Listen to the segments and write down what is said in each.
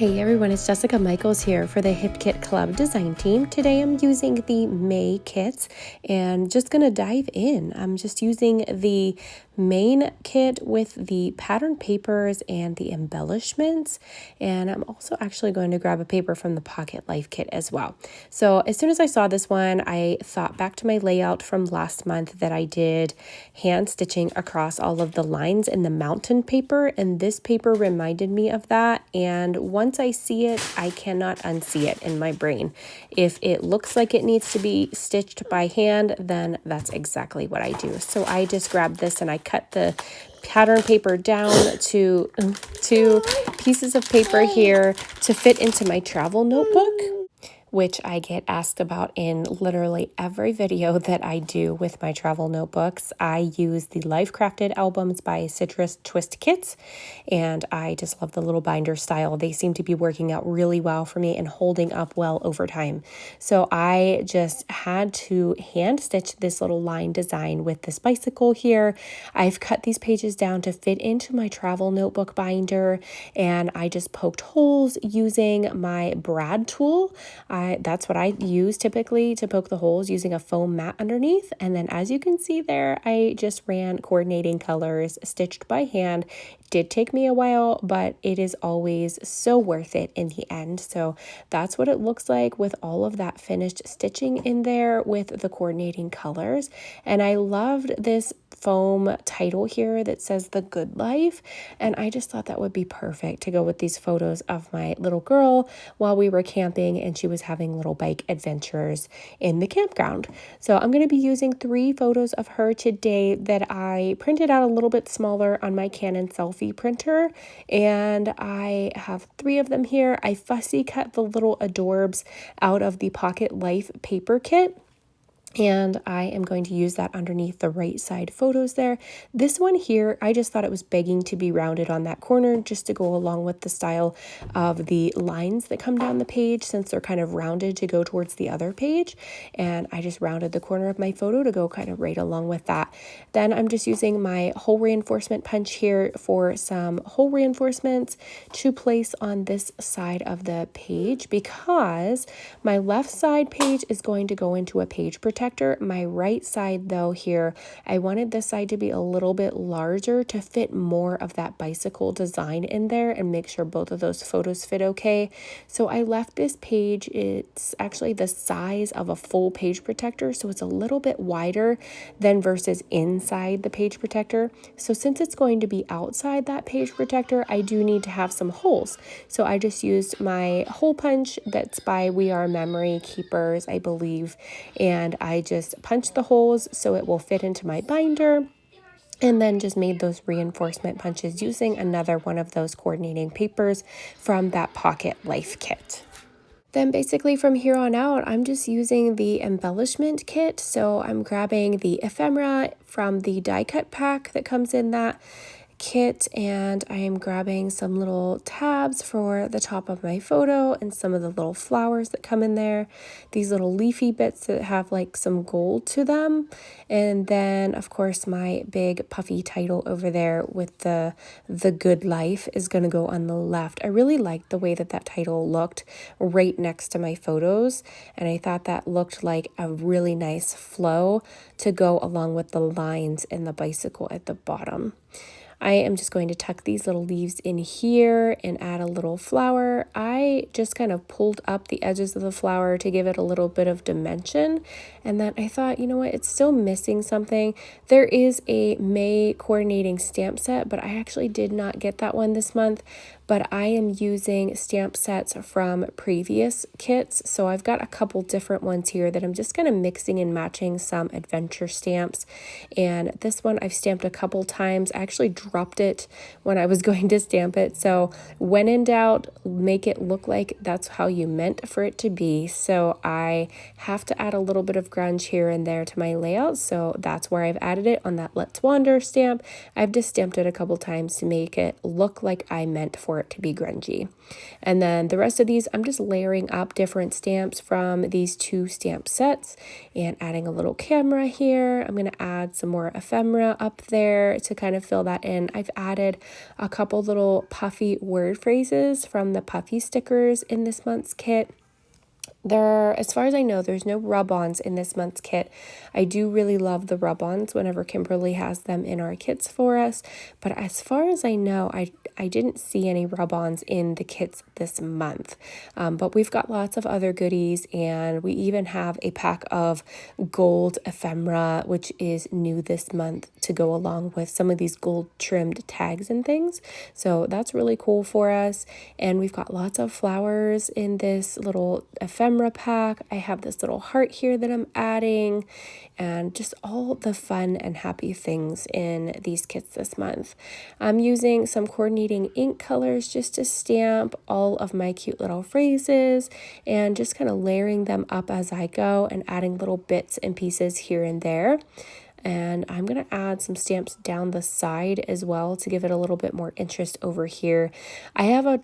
Hey everyone, it's Jessica Michaels here for the Hip Kit Club design team. Today I'm using the May kits and just gonna dive in. I'm just using the main kit with the pattern papers and the embellishments, and I'm also actually going to grab a paper from the Pocket Life kit as well. So as soon as I saw this one, I thought back to my layout from last month that I did hand stitching across all of the lines in the mountain paper, and this paper reminded me of that. And once I see it, I cannot unsee it in my brain. If it looks like it needs to be stitched by hand, then that's exactly what I do. So I just grabbed this and I cut the pattern paper down to 2 pieces of paper here to fit into my travel notebook, which I get asked about in literally every video that I do with my travel notebooks. I use the Life Crafted albums by Citrus Twist Kits, and I just love the little binder style. They seem to be working out really well for me and holding up well over time. So I just had to hand stitch this little line design with this bicycle here. I've cut these pages down to fit into my travel notebook binder, and I just poked holes using my brad tool. That's what I use typically to poke the holes, using a foam mat underneath. And then as you can see there, I just ran coordinating colors stitched by hand. It did take me a while, but it is always so worth it in the end. So that's what it looks like with all of that finished stitching in there with the coordinating colors. And I loved this foam title here that says The Good Life, and I just thought that would be perfect to go with these photos of my little girl while we were camping and she was having little bike adventures in the campground. So I'm going to be using 3 photos of her today that I printed out a little bit smaller on my Canon selfie printer, and I have 3 of them here. I fussy cut the little adorbs out of the Pocket Life paper kit, and I am going to use that underneath the right side photos there. This one here, I just thought it was begging to be rounded on that corner just to go along with the style of the lines that come down the page, since they're kind of rounded to go towards the other page. And I just rounded the corner of my photo to go kind of right along with that. Then I'm just using my hole reinforcement punch here for some hole reinforcements to place on this side of the page, because my left side page is going to go into a page protector. My right side though here, I wanted this side to be a little bit larger to fit more of that bicycle design in there and make sure both of those photos fit okay. So I left this page, it's actually the size of a full page protector, so it's a little bit wider than versus inside the page protector. So since it's going to be outside that page protector, I do need to have some holes. So I just used my hole punch that's by We Are Memory Keepers, I believe, and I just punched the holes so it will fit into my binder, and then just made those reinforcement punches using another one of those coordinating papers from that Pocket Life kit. Then basically from here on out, I'm just using the embellishment kit. So I'm grabbing the ephemera from the die cut pack that comes in that kit, and I am grabbing some little tabs for the top of my photo and some of the little flowers that come in there, these little leafy bits that have like some gold to them, and then of course my big puffy title over there with the Good Life is going to go on the left. I really liked the way that that title looked right next to my photos, and I thought that looked like a really nice flow to go along with the lines in the bicycle at the bottom. I am just going to tuck these little leaves in here and add a little flower. I just kind of pulled up the edges of the flower to give it a little bit of dimension. And then I thought, you know what, it's still missing something. There is a May coordinating stamp set, but I actually did not get that one this month. But I am using stamp sets from previous kits. So I've got a couple different ones here that I'm just kind of mixing and matching some adventure stamps. And this one I've stamped a couple times. I actually dropped it when I was going to stamp it. So when in doubt, make it look like that's how you meant for it to be. So I have to add a little bit of grunge here and there to my layout. So that's where I've added it on that Let's Wander stamp. I've just stamped it a couple times to make it look like I meant for for it to be grungy. And then the rest of these, I'm just layering up different stamps from these 2 stamp sets and adding a little camera here. I'm going to add some more ephemera up there to kind of fill that in. I've added a couple little puffy word phrases from the puffy stickers in this month's kit. As far as I know, there's no rub-ons in this month's kit. I do really love the rub-ons whenever Kimberly has them in our kits for us. But as far as I know, I didn't see any rub-ons in the kits this month. But we've got lots of other goodies, and we even have a pack of gold ephemera, which is new this month, to go along with some of these gold trimmed tags and things. So that's really cool for us. And we've got lots of flowers in this little ephemera pack. I have this little heart here that I'm adding, and just all the fun and happy things in these kits this month. I'm using some coordinating ink colors just to stamp all of my cute little phrases and just kind of layering them up as I go and adding little bits and pieces here and there. And I'm going to add some stamps down the side as well to give it a little bit more interest over here. I have a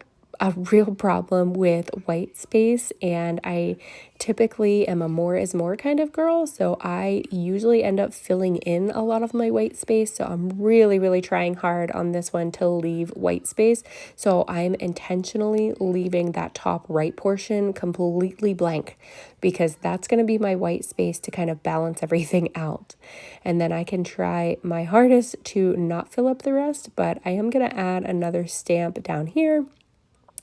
real problem with white space, and I typically am a more is more kind of girl, so I usually end up filling in a lot of my white space. So I'm really trying hard on this one to leave white space, so I'm intentionally leaving that top right portion completely blank, because that's going to be my white space to kind of balance everything out. And then I can try my hardest to not fill up the rest, but I am going to add another stamp down here.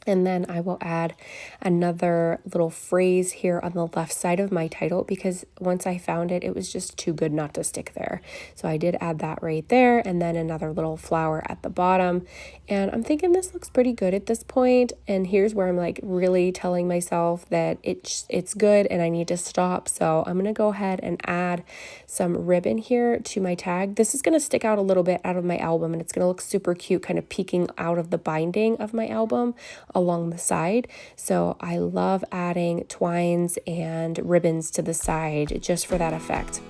And then I will add another little phrase here on the left side of my title, because once I found it, it was just too good not to stick there. So I did add that right there, and then another little flower at the bottom. And I'm thinking this looks pretty good at this point. And here's where I'm like really telling myself that it's good and I need to stop. So I'm going to go ahead and add some ribbon here to my tag. This is going to stick out a little bit out of my album, and it's going to look super cute, kind of peeking out of the binding of my album along the side. So I love adding twines and ribbons to the side just for that effect.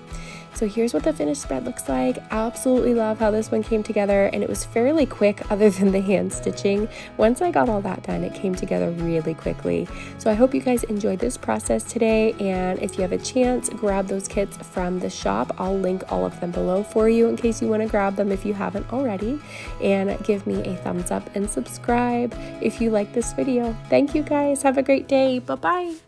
So here's what the finished spread looks like. Absolutely love how this one came together, and it was fairly quick other than the hand stitching. Once I got all that done, it came together really quickly. So I hope you guys enjoyed this process today, and if you have a chance, grab those kits from the shop. I'll link all of them below for you in case you want to grab them if you haven't already, and give me a thumbs up and subscribe if you like this video. Thank you guys. Have a great day. Bye-bye.